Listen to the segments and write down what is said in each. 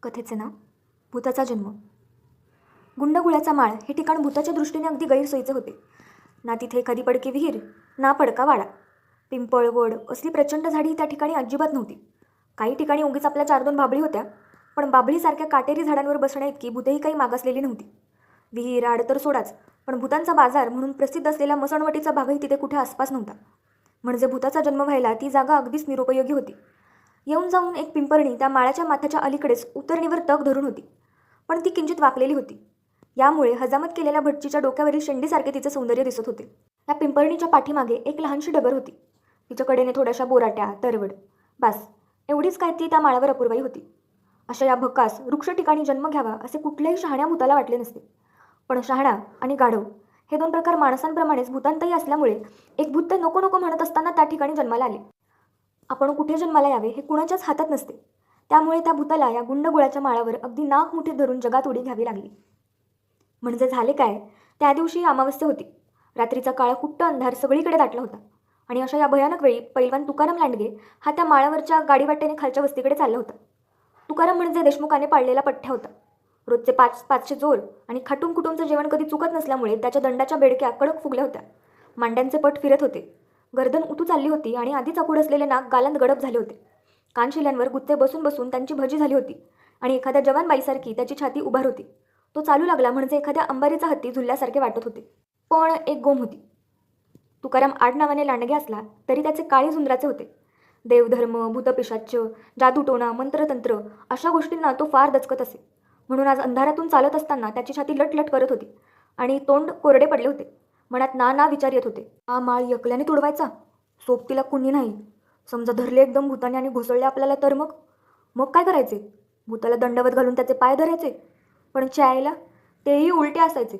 कथेचे नाव भूताचा जन्म. गुंडगुळ्याचा माळ हे ठिकाण भूताच्या दृष्टीने अगदी गैरसोयीचे होते. ना तिथे एखादी पडकी विहीर, ना पडका वाडा. पिंपळ, वड असली प्रचंड झाडी त्या ठिकाणी अजिबात नव्हती. काही ठिकाणी उगीच आपल्या 4-2 बाभळी होत्या, पण बाभळीसारख्या काटेरी झाडांवर बसण्या इतकी भूतेही काही मागासलेली नव्हती. विहीर, आड तर सोडाच, पण भूतांचा बाजार म्हणून प्रसिद्ध असलेला मसणवटीचा भागही तिथे कुठे आसपास नव्हता. म्हणजे भूताचा जन्म व्हायला ती जागा अगदीच निरुपयोगी होती. येऊन जाऊन एक पिंपरणी त्या माळ्याच्या माथ्याच्या अलीकडेच उतरणीवर तग धरून होती, पण ती किंचित वाकलेली होती. यामुळे हजामत केलेल्या भटजीच्या डोक्यावरील शेंडीसारखे तिचे सौंदर्य दिसत होते. त्या पिंपरणीच्या पाठीमागे एक लहानशी डगर होती. तिच्या कडेने थोड्याशा बोराट्या, तरवड, बास एवढीच काय ती त्या माळावर अपूर्वाई होती. अशा या भकास वृक्ष ठिकाणी जन्म घ्यावा असे कुठल्याही शहाण्या भूताला वाटले नसते. पण शहाणा आणि गाढव हे 2 प्रकार माणसांप्रमाणेच भूतांतही असल्यामुळे एक भूत ते नको नको म्हणत असताना त्या ठिकाणी जन्माला आले. आपण कुठे जन्माला यावे हे कुणाच्याच हातात नसते. त्यामुळे त्या भूताला या गुंडगुळाच्या माळावर अगदी नाक मुठीत धरून जगात उडी घ्यावी लागली. म्हणजे झाले काय, त्या दिवशी अमावस्या होती. रात्रीचा काळा कुट्ट अंधार सगळीकडे दाटला होता आणि अशा या भयानक वेळी पैलवान तुकाराम लांडगे हा त्या माळावरच्या गाडीवाटेने खालच्या वस्तीकडे चालला होता. तुकाराम म्हणजे देशमुखाने पाळलेला पठ्ठ्या होता. रोजचे 500 जोर आणि खाटून कुटुंबचं जेवण कधी चुकत नसल्यामुळे त्याच्या दंडाच्या बेडक्या कडक फुगल्या होत्या. मांड्यांचे पट फिरत होते. गर्दन उतू चालली होती आणि आधीच आखूड असलेले नाक गालांत गडप झाले होते. कानशिल्यांवर गुत्ते बसून बसून त्यांची भजी झाली होती आणि एखाद्या जवान बाईसारखी त्याची छाती उभार होती. तो चालू लागला म्हणजे एखाद्या अंबारीचा हत्ती झुलल्यासारखे वाटत होते. पण एक गोम होती. तुकाराम आडनावाने लांडगे असला तरी त्याचे काळे झुंजराचे होते. देवधर्म, भूतपिशाच्य, जादूटोणा, मंत्रतंत्र अशा गोष्टींना तो फार दचकत असे. म्हणून आज अंधारातून चालत असताना त्याची छाती लटलट करत होती आणि तोंड कोरडे पडले होते. मनात ना विचार येत होते. हा माळ एकल्याने तोडवायचा? सोबतीला कुणी नाही. समजा धरले एकदम भूताने आणि घुसळले आपल्याला तर मग काय करायचे? भूताला दंडवत घालून त्याचे पाय धरायचे? पण चायला तेही उलटे असायचे.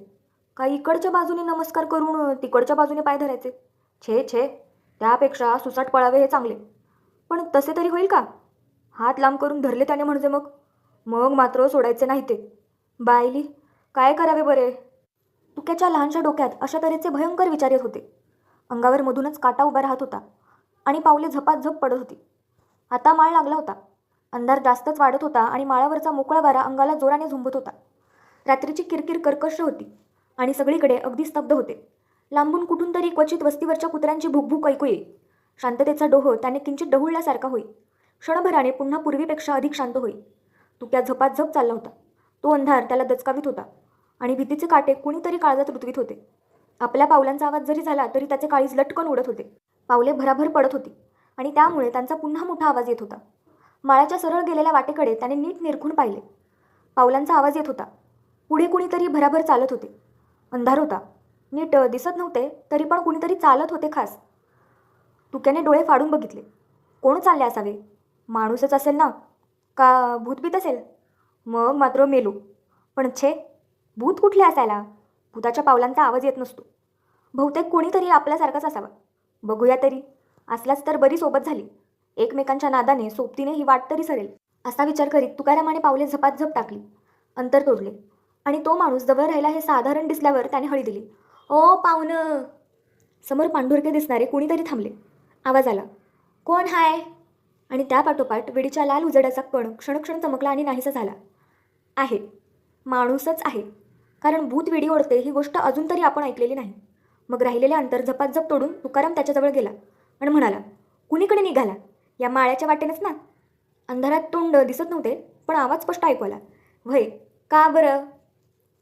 काही इकडच्या बाजूने नमस्कार करून तिकडच्या बाजूने पाय धरायचे. छे, त्यापेक्षा सुसाट पळावे हे चांगले. पण तसे तरी होईल का? हात लांब करून धरले त्याने म्हणजे मग मात्र सोडायचे नाही ते. बायली, काय करावे बरे? तुक्याच्या लहानशा डोक्यात अशा तऱ्हेचे भयंकर विचार येत होते. अंगावर मधूनच काटा उभा राहत होता आणि पावले झपाझप पडत होती. आता माळ लागला होता. अंधार जास्तच वाढत होता आणि माळावरचा मोकळा वारा अंगाला जोराने झुंबत होता. रात्रीची किरकिर कर्कश होती आणि सगळीकडे अगदी स्तब्ध होते. लांबून कुठून तरी क्वचित वस्तीवरच्या कुत्र्यांची भुकभूक ऐकू येई. शांततेचा डोह त्याने किंचित ढवळल्यासारखा होई. क्षणभराने पुन्हा पूर्वीपेक्षा अधिक शांत होई. तुक्या झपाझप चालला होता. तो अंधार त्याला दचकावित होता आणि भीतीचे काटे कुणीतरी काळजात रुतवीत होते. आपल्या पावलांचा आवाज जरी झाला तरी त्याचे काळीज लटकन उडत होते. पावले भराभर पडत होती आणि त्यामुळे त्यांचा पुन्हा मोठा आवाज येत होता. माळ्याच्या सरळ गेलेल्या वाटेकडे त्याने नीट निरखून पाहिले. पावलांचा आवाज येत होता. पुढे कुणीतरी भराभर चालत होते. अंधार होता. नीट दिसत नव्हते तरी पण कुणीतरी चालत होते खास. तुक्याने डोळे फाडून बघितले. कोण चालले असावे? माणूसच असेल ना? का भूतबीत असेल? मग मात्र मेलो. पण छे, भूत कुठले असायला? भूताच्या पावलांचा आवाज येत नसतो. बहुतेक कोणीतरी आपल्यासारखाच असावा. बघूया तरी. असल्यास तर बरी सोबत झाली. एकमेकांच्या नादाने सोबतीने ही वाट तरी सरेल. असा विचार करीत तुकारामाने पावले झपाझप टाकली. अंतर तोडले आणि तो माणूस जवळ राहिला हे साधारण दिसल्यावर त्याने हळी दिली. ओ पाहुणं! समोर पांढुरके दिसणारे कुणीतरी थांबले. आवाज आला, कोण हाय? आणि त्यापाठोपाठ वेडीच्या लाल उजेडाचा कण क्षणक्षण चमकला आणि नाहीसा झाला. आहे, माणूसच आहे. कारण भूत वेडी ओढते ही गोष्ट अजून तरी आपण ऐकलेली नाही. मग राहिलेले अंतर झपाझप तोडून तुकाराम त्याच्याजवळ गेला आणि म्हणाला, कुणीकडे निघाला? या माळ्याच्या वाटेनच ना? अंधारात तोंड दिसत नव्हते पण आवाज स्पष्ट ऐकू आला. व्हय, का बरं?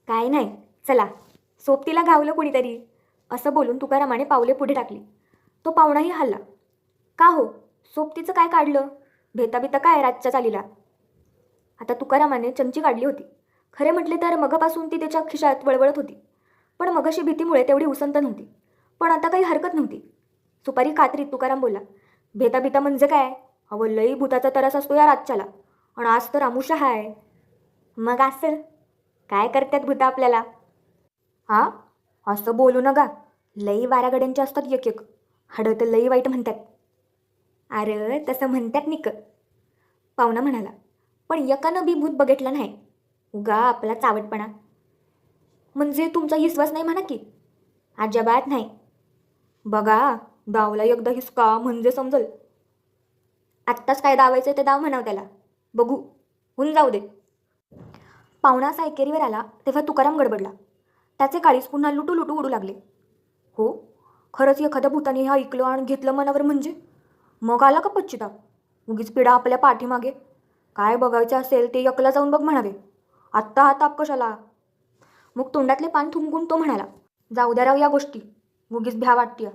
काय नाही, चला, सोबतीला गावलं कुणीतरी. असं बोलून तुकारामाने पावले पुढे टाकली. तो पाहुणाही हल्ला. का हो, सोबतीचं काय काढलं? भेताबिता काय रातच्या चालीला? आता तुकारामाने चमची काढली होती. खरे म्हटले तर मगापासून ती त्याच्या खिशात वळवळत होती. पण मगाशी भीतीमुळे तेवढी उसंत नव्हती. पण आता काही हरकत नव्हती. सुपारी कात्रीत तुकाराम बोला, भेताबिता म्हणजे काय? अहो, लई भूताचा तरस असतो या रातच्याला. आणि आज तर आमुषा हाय. मग असं काय करतात भूता आपल्याला? हा, असं बोलू नका. लई वारागड्यांचे असतात एक एक. हाडं तर लई वाईट म्हणतात. अरे तसं म्हणतात निक. पाहुणा म्हणाला, पण एकानं बी भूत बघितलं नाही. उगा आपला चावटपणा. म्हणजे तुमचा विश्वास नाही म्हणा की? अजिबात नाही. बघा, दावला एकदा हिसका म्हणजे समजल. आत्ताच काय दावायचं ते दाव म्हणाव त्याला. बघू, होऊन जाऊ दे. पाहुणा असा एकेरीवर आला तेव्हा तुकाराम गडबडला. त्याचे काळीज पुन्हा लुटू लुटू उडू लागले. हो, खरंच एखाद्या भूताने हे ऐकलं आणि घेतलं मनावर म्हणजे? मग आला का पश्चिताप? उगीच पिढा आपल्या पाठीमागे. काय बघायचं असेल ते एकला जाऊन बघ म्हणावे. आत्ता हा ताप कशाला? मग तोंडातले पान थुंकून तो म्हणाला, जाऊ द्या राव या गोष्टी, उगीच भ्या वाटतीय.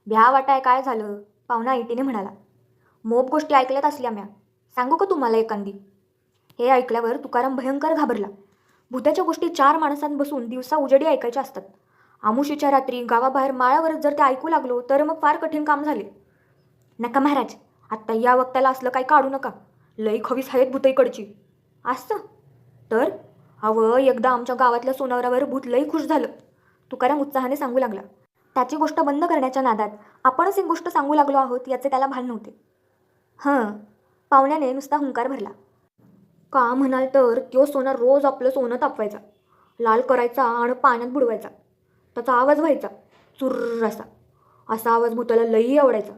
भ्या वाटाय काय झालं? पाहुणा ऐटीने म्हणाला. मोप गोष्टी ऐकल्यात असल्या म्या, सांगू का तुम्हाला एखादी? हे ऐकल्यावर तुकाराम भयंकर घाबरला. भूताच्या गोष्टी 4 माणसांत बसून दिवसा उजेडी ऐकायच्या असतात. आमुशीच्या रात्री गावाबाहेर माळावरच जर ते ऐकू लागलो तर मग फार कठीण काम झाले. नका महाराज, आत्ता या वक्ताला असलं काही काढू नका. लई खवीस आहेत भूत इकडची. असं तर हवं, एकदा आमच्या गावातल्या सोनावरावर भूत लई खुश झालं, तुकाराम उत्साहाने सांगू लागला. त्याची गोष्ट बंद करण्याच्या नादात आपणच एक गोष्ट सांगू लागलो आहोत याचे त्याला भान नव्हते. पाहुण्याने नुसता हुंकार भरला. का म्हणाल तर त्यो सोनार रोज आपलं सोनं तापवायचा, लाल करायचा आणि पाण्यात बुडवायचा. त्याचा आवाज व्हायचा चुर्र असा. असा आवाज भूताला लई आवडायचा.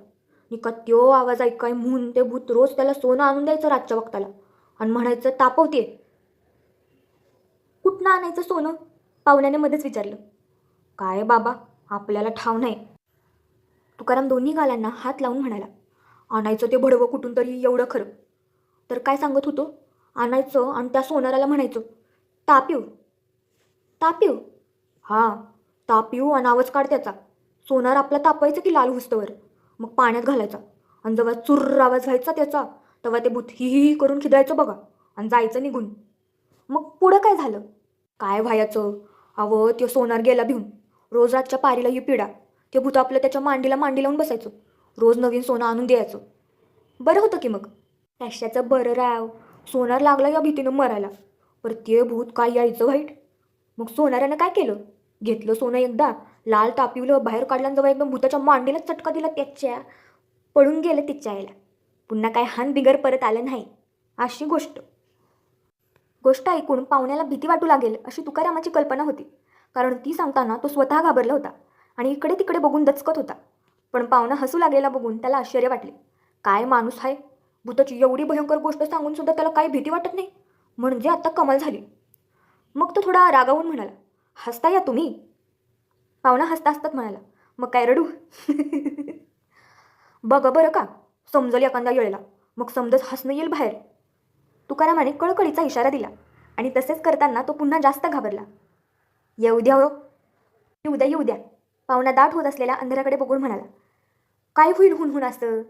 निका त्यो आवाज ऐकाय म्हणून ते भूत रोज त्याला सोनं आणून द्यायचं रातच्या वक्ताला आणि म्हणायचं तापवते. कुठनं आणायचं सोनं? पाहुण्याने मध्येच विचारलं. काय बाबा, आपल्याला ठाव नाही. तुकाराम दोन्ही गालांना हात लावून म्हणाला. आणायचं ते भडवं कुठून तरी, एवढं खरं. तर काय सांगत होतो? आणायचं आणि त्या सोनाराला म्हणायचं तापिव. तापिव? हां, तापिव आणि आवाज काढ त्याचा. सोनार आपला तापायचं की लाल हुस्तवर, मग पाण्यात घालायचा आणि जेव्हा चुर्र आवाज व्हायचा त्याचा तेव्हा ते भूत ही ही करून खिदळायचं बघा आणि जायचं निघून. मग पुढं काय झालं? काय व्हायचं? अवं, त्यो सोनार गेला भिवून. रोज रातच्या पारीला ही पिढा. ते भूत आपलं त्याच्या मांडीला मांडी लावून बसायचं. रोज नवीन सोनं आणून द्यायचं. बरं होतं की मग. कशाचं बरं राव, सोनार लागला या भीतीनं मरायला. पर ते भूत काय यायचं वाईट. मग सोनारानं काय केलं? घेतलं सोनं एकदा, लाल तापिवलं, बाहेर काढलं, जवळ एकदम भूताच्या मांडीला चटका दिला त्याच्या. पडून गेलं तिच्या यायला. पुन्हा काय हान बिगर परत आलं नाही. अशी गोष्ट ऐकून पाहुण्याला भीती वाटू लागेल अशी तुकारामाची कल्पना होती. कारण ती सांगताना तो स्वतः घाबरला होता आणि इकडे तिकडे बघून दचकत होता. पण पाहुणा हसू लागलेला बघून त्याला आश्चर्य वाटले. काय माणूस आहे, भूताची एवढी भयंकर गोष्ट सांगून सुद्धा त्याला काही भीती वाटत नाही. म्हणजे आता कमाल झाली. मग तो थोडा रागावून म्हणाला, हसता या तुम्ही? पाहुणा हसता हसतात म्हणाला, मग काय रडू? बघा बरं का, समजल एखाद्या वेळेला, मग समजत हसणं येईल बाहेर. तुकारामाने कळकळीचा इशारा दिला आणि तसेच करताना तो पुन्हा जास्त घाबरला. येऊ द्या हो, येऊ द्या. पाहुणा दाट होत असलेल्या अंधाराकडे बघून म्हणाला. काय होईल हुनहुन असं?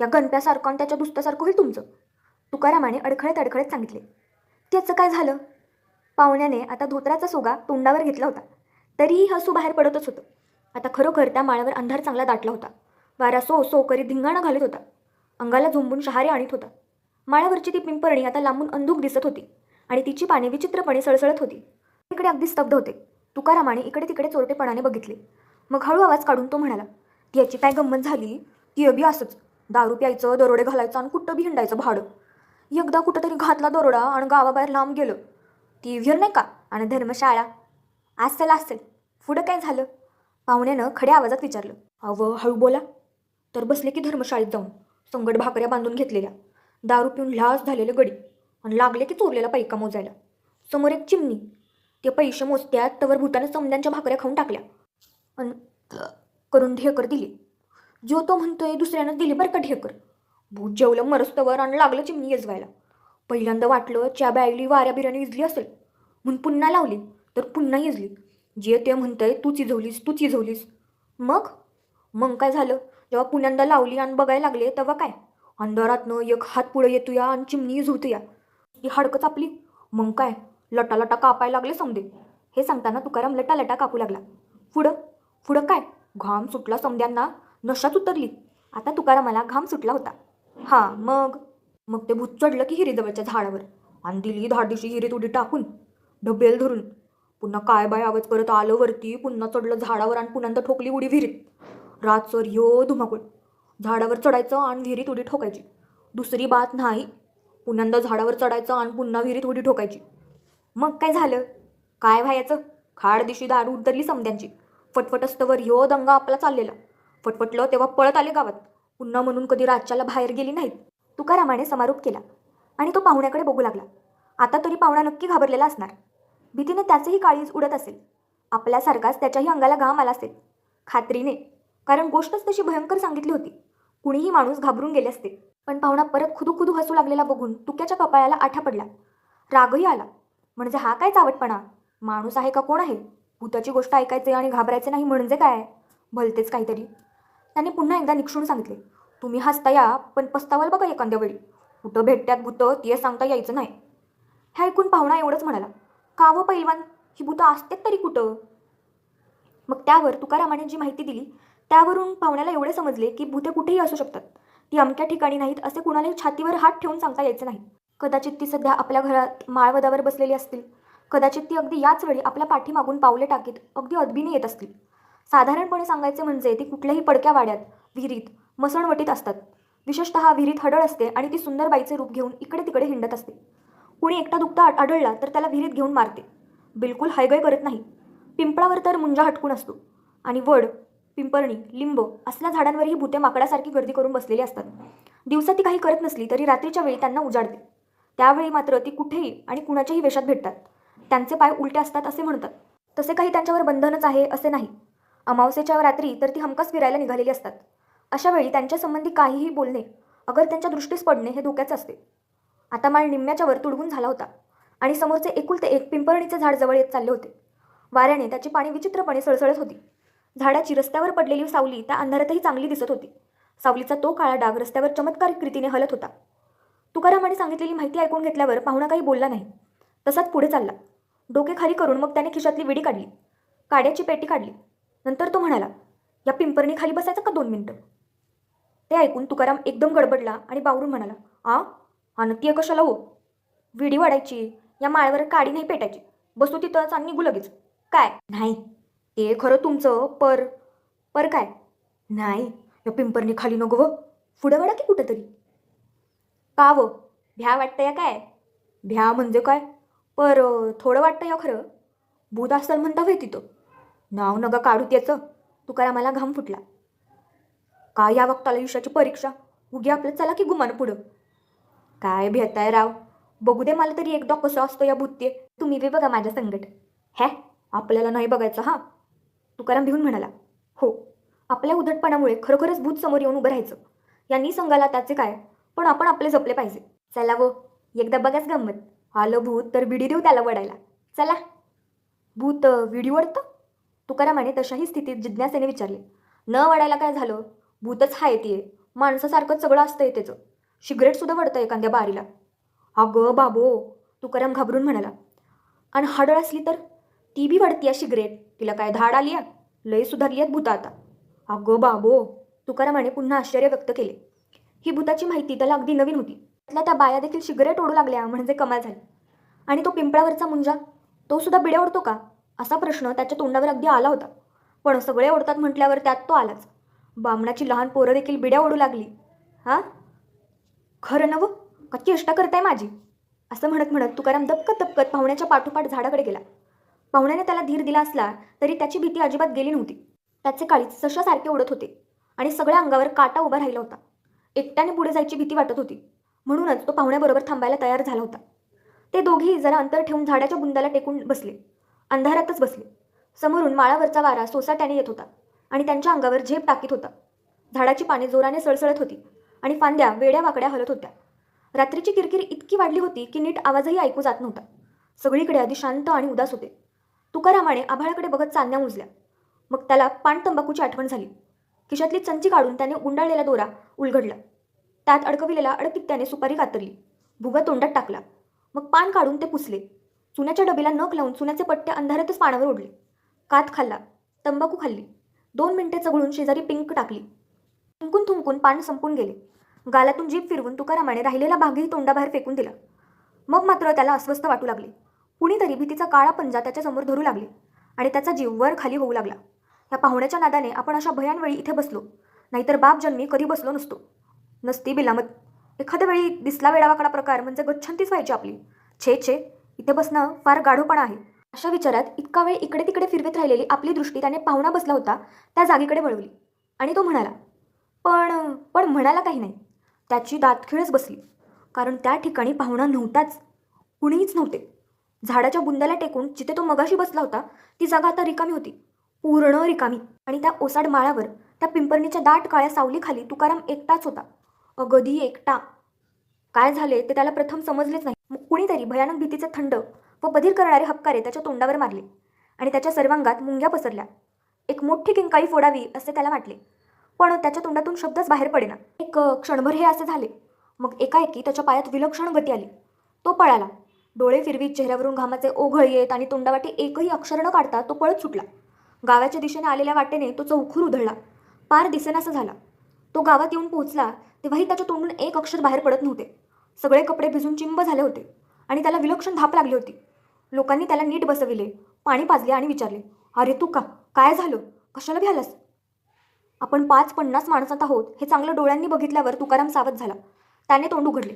त्या गणप्यासारखं आणि त्याच्या दुसत्यासारखं होईल तुमचं, तुकारामाने अडखळत अडखळत सांगितले. त्याचं काय झालं? पाहुण्याने आता धोत्राचा सोगा तोंडावर घेतला होता, तरीही हसू बाहेर पडतच होतं. आता खरोखर त्या माळावर अंधार चांगला दाटला होता. वारा सो सो करीत धिंगाणा घालत होता. अंगाला झुंबून शहारे आणीत होता. माळावरची ती पिंपरणी आता लांबून अंधूक दिसत होती आणि तिची पाने विचित्रपणे सळसळत होती. इकडे अगदी स्तब्ध होते. तुकारामाने इकडे तिकडे चोरटेपणाने बघितले. मग हळू आवाज काढून तो म्हणाला, याची काय गंमत झाली, ती बी असंच दारू प्यायचं, दरोडे घालायचं आणि कुठं बी हिंडायचं भाडं. एकदा कुठं तरी घातला दरोडा आणि गावाबाहेर लांब गेलं. ती विहीर नाही का आणि धर्मशाळा, असेल. पुढं काय झालं? पाहुण्यानं खड्या आवाजात विचारलं. अवं, हळू बोला. तर बसले की धर्मशाळेत जाऊन, संगट भाकऱ्या बांधून घेतलेल्या, दारू पिऊन ल्हास झालेले गडी आणि लागले की चोरलेला पैका मोजायला. समोर एक चिमणी. ते पैसे मोजत्यात तवर भूतानं समद्यांच्या भाकऱ्या खाऊन टाकल्या आणि करून ढेकर दिली. जो तो म्हणतोय दुसऱ्यानं दिली बरं का ढेकर. भूत जेवलं मरस्तवर आणि लागलं चिमणी यजवायला. पहिल्यांदा वाटलं च्या बॅगली वाऱ्या बिर्याणी इजली असेल म्हणून पुन्हा लावली तर पुन्हा इजली. जे ते म्हणतंय तूच इजवलीस. मग काय झालं? जेव्हा पुण्यांदा लावली आणि बघायला लागले तेव्हा काय, अंधारातनं एक हात पुढे येतोया आणि चिमणी झुळतोया. ती हाडकंच आपली. मग काय, लटालटा कापायला लागले समदे. हे सांगताना तुकाराम लटालटा कापू लागला. पुढं काय, घाम सुटला समद्यांना, नशाच उतरली. आता तुकारामाला घाम सुटला होता. मग ते भूत चढलं की हिरीजवळच्या झाडावर आणि दिली धाडदिशी हिरीत उडी टाकून ढबेल धरून. पुन्हा काय बाय आवाज करत आलं वरती, पुन्हा चढलं झाडावर आणि पुन्हा ठोकली उडी विहिरीत. रातसर यो धुमाकूळ. झाडावर चढायचं आणि विहिरीत उडी ठोकायची. दुसरी बात नाही. पुन्हा झाडावर चढायचं आणि पुन्हा विहिरीत उडी ठोकायची. मग काय झालं? काय व्हायचं? खाड दिशी दारू उतरली समद्यांची. फटफट असतवर ह्यो दंगा आपला चाललेला. फटफटलं तेव्हा पळत आले गावात. पुन्हा म्हणून कधी रातच्याला बाहेर गेली नाहीत. तुकारामाने समारोप केला आणि तो पाहुण्याकडे बघू लागला. आता तरी पाहुणा नक्की घाबरलेला असणार. भीतीने त्याचंही काळीज उडत असेल. आपल्यासारखाच त्याच्याही अंगाला घाम आला असेल. खात्रीने, कारण गोष्टच तशी भयंकर सांगितली होती. कुणीही माणूस घाबरून गेले असते. पण पाहुणा परत खुदू हसू लागलेला बघून तुक्याच्या कपाळाला आठा पडला. रागही आला. म्हणजे हा काय चावटपणा? माणूस आहे का कोण आहे? भूताची गोष्ट ऐकायचे आणि घाबरायचे नाही म्हणजे काय? भलतेच काहीतरी. त्याने पुन्हा एकदा निक्षून सांगितले, तुम्ही हसता या, पण पस्तावाल बघा एखाद्या वेळी. कुठं भेटत्यात भूतं ते सांगता यायचं नाही. हे ऐकून पाहुणा एवढंच म्हणाला, का व पैलवान, ही भूतं असतात तरी कुठं? मग त्यावर तुकारामाने जी माहिती दिली त्यावरून पाहुण्याला एवढे समजले की भूते कुठेही असू शकतात. ती अमक्या ठिकाणी नाहीत असे कुणालाही छातीवर हात ठेवून सांगता यायचं नाही. कदाचित ती सध्या आपल्या घरात माळवदावर बसलेली असतील. कदाचित ती अगदी याच वेळी आपल्या पाठीमागून पावले टाकीत अगदी अदबीने येत असतील. साधारणपणे सांगायचे म्हणजे ती कुठल्याही पडक्या वाड्यात, विहिरीत, मसणवटीत असतात. विशेषतः विहिरीत हडळ असते आणि ती सुंदर बाईचे रूप घेऊन इकडे तिकडे हिंडत असते. कुणी एकटा दुकटा आढळला तर त्याला विहिरीत घेऊन मारते. बिलकुल हैगय करत नाही. पिंपळावर तर मुंजा हटकून असतो आणि वड, पिंपळणी, लिंब असल्या झाडांवरही भुते माकडासारखी गर्दी करून बसलेली असतात. दिवसा ती काही करत नसली तरी रात्रीच्या वेळी त्यांना उजाडते. त्यावेळी मात्र ती कुठेही आणि कुणाच्याही वेशात भेटतात. त्यांचे पाय उलटे असतात असे म्हणतात. तसे काही त्यांच्यावर बंधनच आहे असे नाही. अमावस्येच्या रात्री तर ती हमखास फिरायला निघालेली असतात. अशा वेळी त्यांच्या संबंधी काहीही बोलणे, अगर त्यांच्या दृष्टीस पडणे हे धोक्याचे असते. आता माळ निम्म्याच्या वर तुडवून झाला होता आणि समोरचे एकुलते एक पिंपळणीचे झाड जवळ येत चालले होते. वाऱ्याने त्याची पाने विचित्रपणे सळसळत होती. झाडाची रस्त्यावर पडलेली सावली त्या अंधारातही चांगली दिसत होती. सावलीचा तो काळा डाग रस्त्यावर चमत्कारिक रीतीने हलत होता. तुकारामाने सांगितलेली माहिती ऐकून घेतल्यावर पाहुणा काही बोलला नाही. तसाच पुढे चालला. डोके खाली करून मग त्याने खिशातली विडी काढली. काड्याची पेटी काढली. नंतर तो म्हणाला, या पिंपरणी खाली बसायचं का 2 मिनिटं? ते ऐकून तुकाराम एकदम गडबडला आणि बावरून म्हणाला, अनतीय कशाला हो? विडी वाढायची, या माळ्यावर काडी नाही पेटायची. बसू तिथंच आणि निघू लगेच. काय? नाही, ते खरं तुमचं, पर काय? नाही, या पिंपरणी खाली नको व, पुढं वाढा की कुठंतरी. का व? भ्या वाटतं या काय? भ्या म्हणजे काय? थोडं वाटतं या खरं. भूत असेल म्हणता होय तिथं. नाव नगा काढू त्याचं. तुकारामाला घाम फुटला. काय या वक्ताला आयुष्याची परीक्षा? उगी आपलं चला की गुमान पुढं. काय भेताय राव, बघू दे मला तरी एकदा कसं असतं या भूतते. तुम्ही बी बघा माझ्या संकट. आपल्याला नाही बघायचं हा. तुकाराम भिवून म्हणाला, हो, आपल्या उद्धटपणामुळे खरोखरच भूत समोर येऊन उभं राहायचं. या निसंगाला त्याचे काय, पण आपण आपले जपले पाहिजे. चला वो, एकदा बघाच गंमत. आलं भूत तर बिडी देऊ त्याला वडायला. चला. भूत विडी वडतं? तुकारामाने तशाही स्थितीत जिज्ञासेने विचारले. न वडायला काय झालं? भूतच हाय ते. माणसासारखंच सगळं असतंय त्याचं. सिगरेटसुद्धा वडतं एखाद्या बारीला. अगं बाबो, तुकाराम घाबरून म्हणाला. आणि हाडळ असली तर? ती बी वडतीया सिगरेट. तिला काय धाड आली या? लय सुधारली आहेत भूतं आता. अगं बाबो, तुकारामाने पुन्हा आश्चर्य व्यक्त केले. ही भूताची माहिती त्याला अगदी नवीन होती. त्यातल्या त्या बाया देखील सिगरेट ओढू लागल्या म्हणजे कमाल झाली. आणि तो पिंपळावरचा मुंजा, तो सुद्धा बिड्या ओढतो का? असा प्रश्न त्याच्या तोंडावर अगदी आला होता. पण सगळे ओढतात म्हटल्यावर त्यात तो आलाच. बामणाची लहान पोरं देखील बिड्या ओढू लागली. खरं नवं का चेष्टा करताय माझी? असं म्हणत म्हणत तुकाराम दपकत पाहुण्याच्या पाठोपाठ झाडाकडे गेला. पाहुण्याने त्याला धीर दिला असला तरी त्याची भीती अजिबात गेली नव्हती. त्याचे काळीज सशासारखे ओढत होते आणि सगळ्या अंगावर काटा उभा राहिला होता. एकट्याने पुढे जायची भीती वाटत होती. म्हणूनच तो पाहुण्याबरोबर थांबायला तयार झाला होता. ते दोघेही जरा अंतर ठेवून झाडाच्या बुंदाला टेकून बसले. अंधारातच बसले. समोरून माळावरचा वारा सोसाट्याने येत होता आणि त्यांच्या अंगावर झेप टाकीत होता. झाडाची पाने जोराने सळसळत होती आणि फांद्या वेड्या वाकड्या हलत होत्या. रात्रीची किरकिर इतकी वाढली होती की नीट आवाजही ऐकू जात नव्हता. सगळीकडे आधी शांत आणि उदास होते. तुकारामाने आभाळाकडे बघत चांदण्या मोजल्या. मग त्याला पान तंबाखूची आठवण झाली. खिशातली चंची काढून त्याने गुंडाळलेला दोरा उलगडला. त्यात अडकविलेला अडकित्त्याने सुपारी कातरली. भुगा तोंडात टाकला. मग पान काढून ते पुसले. चुन्याच्या डबीला नख लावून चुन्याचे पट्टे अंधारातच पानावर ओढले. कात खाल्ला. तंबाखू खाल्ली. 2 मिनिटे चघळून शेजारी पिंक टाकली. थुंकून पान संपून गेले. गालातून जीभ फिरवून तुकारामाने राहिलेला भागही तोंडाबाहेर फेकून दिला. मग मात्र त्याला अस्वस्थ वाटू लागले. कुणीतरी भीतीचा काळा पंजा त्याच्यासमोर धरू लागले आणि त्याचा जीव वर खाली होऊ लागला. या पाहुण्याच्या नादाने आपण अशा भयानवेळी इथे बसलो, नाहीतर बाप जन्मी कधी बसलो नसती बिलामत. एखाद्या वेळी दिसला वेडावाकडा प्रकार म्हणजे गच्छंतीच व्हायची आपली. छे, इथे बसणं फार गाढवपणा आहे. अशा विचारात इतका वेळ इकडे तिकडे फिरवत राहिलेली आपली दृष्टी त्याने पाहुणा बसला होता त्या जागेकडे वळवली आणि तो म्हणाला, पण म्हणाला काही नाही. त्याची दातखिळच बसली, कारण त्या ठिकाणी पाहुणा नव्हताच. कुणीच नव्हते. झाडाच्या बुंद्याला टेकून जिथे तो मगाशी बसला होता ती जागा आता रिकामी होती, पूर्ण रिकामी. आणि त्या ओसाड माळावर त्या पिंपरणीच्या दाट काळ्या सावलीखाली तुकाराम एकटाच होता, अगदी एकटा. काय झाले ते त्याला प्रथम समजलेच नाही. मग कुणीतरी भयानक भीतीचे थंड व बधीर करणारे हक्कारे त्याच्या तोंडावर मारले आणि त्याच्या सर्वांगात मुंग्या पसरल्या. एक मोठी किंकाळी फोडावी असे त्याला वाटले, पण त्याच्या तोंडातून शब्दच बाहेर पडेना. एक क्षणभर हे असे झाले. मग एकाएकी त्याच्या पायात विलक्षण गती आली. तो पळाला. डोळे फिरवीत चेहऱ्यावरून घामाचे ओघळ येत आणि तोंडावाटे एकही अक्षर न काढता तो पळत सुटला. गावाच्या दिशेने आलेल्या वाटेने तो चौखूर उधळला. पार दिसेनासा झाला. तो गावात येऊन पोहोचला तेव्हाही त्याच्या तोंडून एक अक्षर बाहेर पडत नव्हते. सगळे कपडे भिजून चिंब झाले होते आणि त्याला विलक्षण धाप लागली होती. लोकांनी त्याला नीट बसविले, पाणी पाजले आणि विचारले, अरे तू काय झालं? कशाला भ्यालास? आपण 5-50 माणसात आहोत हे चांगलं डोळ्यांनी बघितल्यावर तुकाराम सावध झाला. त्याने तोंड उघडले.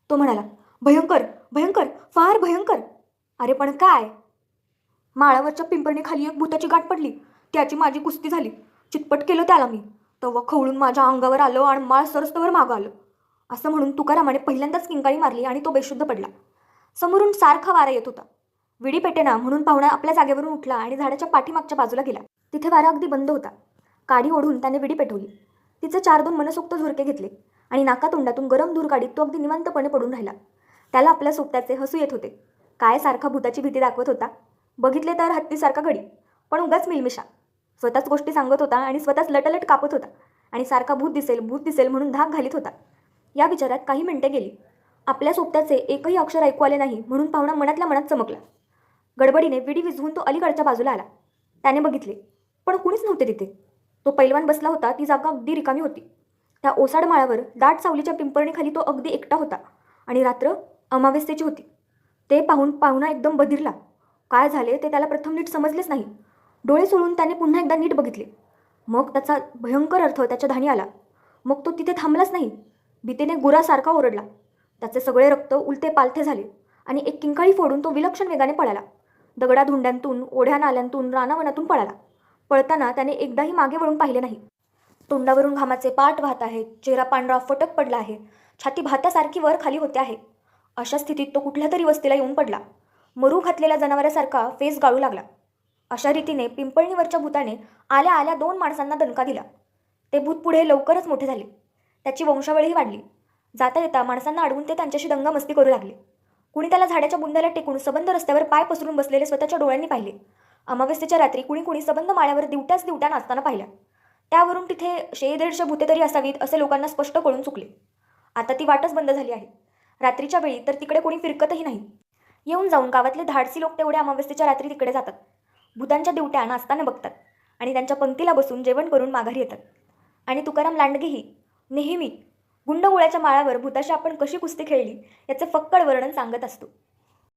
तो म्हणाला, भयंकर, भयंकर, फार भयंकर. अरे पण काय? माळावरच्या पिंपरणीखाली एक भूताची गाठ पडली. त्याची माझी कुस्ती झाली. चितपट केलं त्याला मी. तेव्हा खवळून माझ्या अंगावर आलं आणि माळ सरस्तवर मागं आलं. असं म्हणून तुकारामाने पहिल्यांदाच किंकाळी मारली आणि तो बेशुद्ध पडला. समोरून सारखा वारा येत होता. विडी पेटेना म्हणून पाहुणा आपल्या जागेवरून उठला आणि झाडाच्या पाठीमागच्या बाजूला गेला. तिथे वारा अगदी बंद होता. काडी ओढून त्याने विडी पेटवली. तिचे 4-2 मनसोक्त झुरके घेतले आणि नाकातोंडातून गरम धूर काढीत तो अगदी निवांतपणे पडून राहिला. त्याला आपल्या सोबत्याचे हसू येत होते. काय सारखा भूताची भीती दाखवत होता. बघितले तर हत्तीसारखा घडी, पण उगाच मिलमिशा. स्वतःच गोष्टी सांगत होता आणि स्वतःच लटलट कापत होता आणि सारखा भूत दिसेल म्हणून धाक घालीत होता. या विचारात काही मिनिटे गेली. आपल्या सोबत्याचे एकही अक्षर ऐकू आले नाही म्हणून पाहुणा मनातल्या मनात चमकला. गडबडीने विडी विझवून तो अलीकडच्या बाजूला आला. त्याने बघितले, पण कुणीच नव्हते तिथे. तो पैलवान बसला होता ती जागा अगदी रिकामी होती. त्या ओसाड माळावर दाट सावलीच्या पिंपरणीखाली तो अगदी एकटा होता आणि रात्र अमावस्येची होती. ते पाहून पाहुणा एकदम बधिरला. काय झाले ते त्याला प्रथम नीट समजलेच नाही. डोळे सोडून त्याने पुन्हा एकदा नीट बघितले. मग त्याचा भयंकर अर्थ त्याच्या ध्यानी आला. मग तो तिथे थांबलाच नाही. भीतीने गुरासारखा ओरडला. त्याचे सगळे रक्त उलते पालथे झाले आणि एक किंकाळी फोडून तो विलक्षण वेगाने पळाला. दगडाधुंड्यांतून, ओढ्या नाल्यांतून, रानावनातून पळाला. पळताना त्याने एकदाही मागे वळून पाहिले नाही. तोंडावरून घामाचे पाट वाहत आहेत, चेहरा पांढरा फटक पडला आहे, छाती भात्यासारखी वर खाली होते आहे. अशा स्थितीत तो कुठल्या तरी वस्तीला येऊन पडला. मरू घातलेल्या जनावरासारखा फेस गाळू लागला. अशा रीतीने पिंपळणीवरच्या भूताने आल्या आल्या 2 माणसांना दणका दिला. ते भूत पुढे लवकरच मोठे झाले. त्याची वंशावळीही वाढली. जाता येता माणसांना अडवून ते त्यांच्याशी दंगामस्ती करू लागले. कुणी त्याला झाडाच्या बुंद्याला टेकून सबंध रस्त्यावर पाय पसरून बसलेले स्वतःच्या डोळ्यांनी पाहिले. अमावस्येच्या रात्री कुणी सबंध माळ्यावर दिवट्याच दिवट्या नाचताना पाहिल्या. त्यावरून तिथे 100-150 भूते तरी असावीत असे लोकांना स्पष्ट कळून चुकले. आता ती वाटच बंद झाली आहे. रात्रीच्या वेळी तर तिकडे कोणी फिरकतही नाही. येऊन जाऊन गावातले धाडसी लोक तेवढ्या अमावस्येच्या रात्री तिकडे जातात. भूतांच्या दिवट्या नाचताना बघतात आणि त्यांच्या पंक्तीला बसून जेवण करून माघारी येतात. आणि तुकाराम लांडगेही नेहमी गुंडगुळ्याच्या माळावर भूताशी आपण कशी कुस्ती खेळली याचे फक्कड वर्णन सांगत असतो.